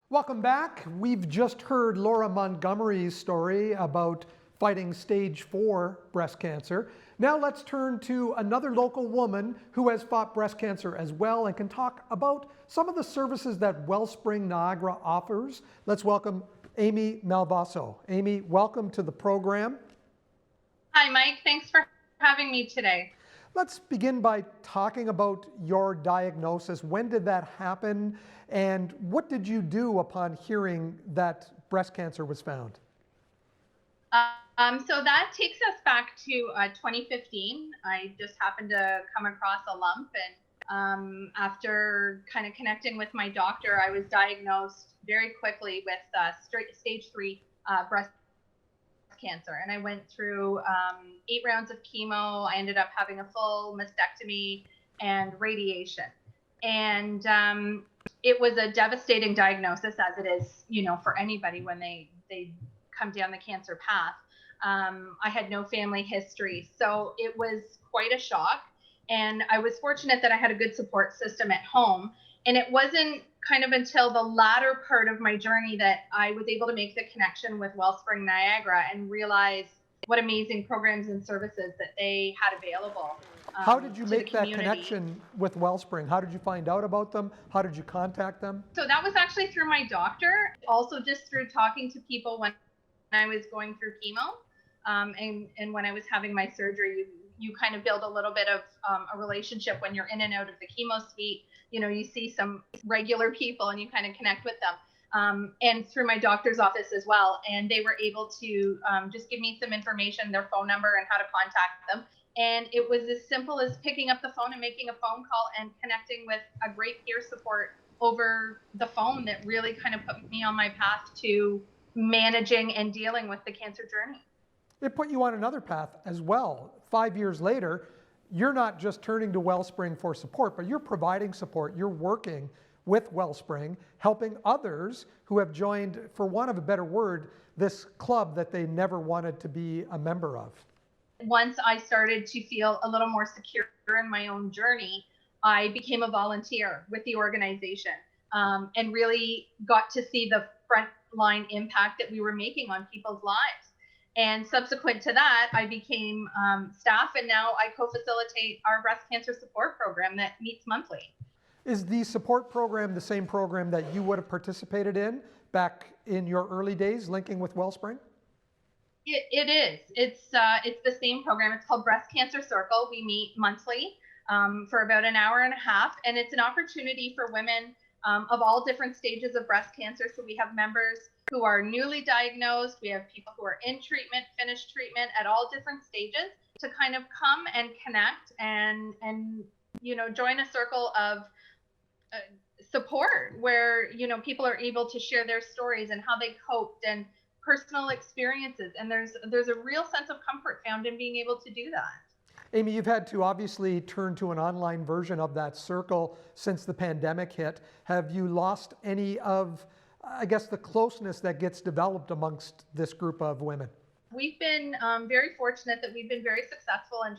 Welcome back. We've just heard Laura Montgomery's story about fighting stage 4 breast cancer. Now let's turn to another local woman who has fought breast cancer as well and can talk about some of the services that Wellspring Niagara offers. Let's welcome Amie Malvaso. Amie, welcome to the program. Hi, Mike. Thanks for having me today. Let's begin by talking about your diagnosis. When did that happen? And what did you do upon hearing that breast cancer was found? So that takes us back to 2015. I just happened to come across a lump, and after kind of connecting with my doctor, I was diagnosed very quickly with stage 3 breast cancer. And I went through 8 rounds of chemo. I ended up having a full mastectomy and radiation. And it was a devastating diagnosis, as it is, for anybody when they come down the cancer path. I had no family history, so it was quite a shock. And I was fortunate that I had a good support system at home. And it wasn't kind of until the latter part of my journey that I was able to make the connection with Wellspring Niagara and realize what amazing programs and services that they had available. How did you make that connection with Wellspring? How did you find out about them? How did you contact them? So that was actually through my doctor, also just through talking to people when I was going through chemo. And when I was having my surgery, you kind of build a little bit of a relationship when you're in and out of the chemo suite. You see some regular people and you kind of connect with them. And through my doctor's office as well. And they were able to just give me some information, their phone number and how to contact them. And it was as simple as picking up the phone and making a phone call and connecting with a great peer support over the phone that really kind of put me on my path to managing and dealing with the cancer journey. It put you on another path as well. 5 years later, you're not just turning to Wellspring for support, but you're providing support. You're working with Wellspring, helping others who have joined, for want of a better word, this club that they never wanted to be a member of. Once I started to feel a little more secure in my own journey, I became a volunteer with the organization and really got to see the frontline impact that we were making on people's lives. And subsequent to that, I became staff, and now I co-facilitate our breast cancer support program that meets monthly. Is the support program the same program that you would have participated in back in your early days, linking with Wellspring? It is. It's the same program. It's called Breast Cancer Circle. We meet monthly for about an hour and a half, and it's an opportunity for women of all different stages of breast cancer. So we have members who are newly diagnosed. We have people who are in treatment, finished treatment at all different stages to kind of come and connect and join a circle of support where, people are able to share their stories and how they coped and personal experiences. And there's a real sense of comfort found in being able to do that. Amie, you've had to obviously turn to an online version of that circle since the pandemic hit. Have you lost any of, I guess, the closeness that gets developed amongst this group of women? We've been very fortunate that we've been very successful in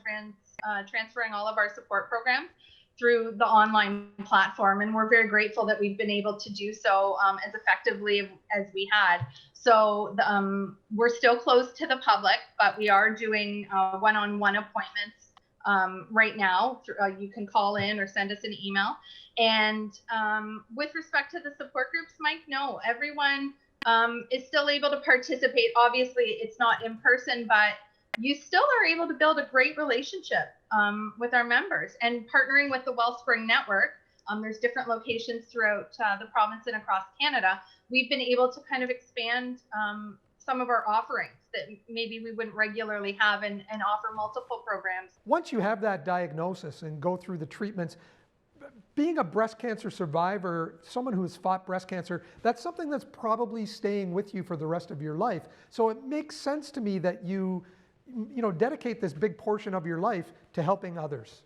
transferring all of our support programs through the online platform. And we're very grateful that we've been able to do so as effectively as we had. So we're still closed to the public, but we are doing one-on-one appointments right now. You can call in or send us an email. And with respect to the support groups, Mike, no, everyone is still able to participate. Obviously, it's not in person, but you still are able to build a great relationship with our members. And partnering with the Wellspring Network, there's different locations throughout the province and across Canada. We've been able to kind of expand some of our offerings that maybe we wouldn't regularly have and offer multiple programs. Once you have that diagnosis and go through the treatments, being a breast cancer survivor, someone who has fought breast cancer, that's something that's probably staying with you for the rest of your life. So it makes sense to me that you dedicate this big portion of your life to helping others.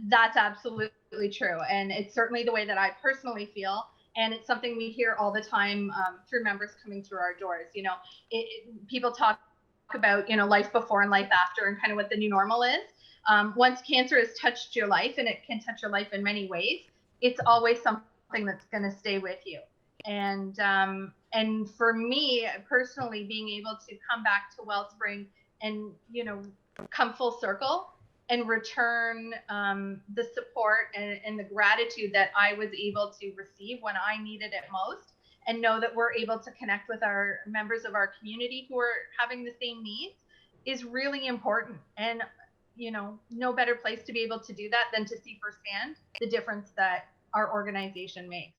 That's absolutely true. And it's certainly the way that I personally feel. And it's something we hear all the time through members coming through our doors. People talk about, life before and life after and kind of what the new normal is. Once cancer has touched your life, and it can touch your life in many ways, it's always something that's going to stay with you. And for me personally, being able to come back to Wellspring and, come full circle and return the support and the gratitude that I was able to receive when I needed it most, and know that we're able to connect with our members of our community who are having the same needs, is really important. And no better place to be able to do that than to see firsthand the difference that our organization makes.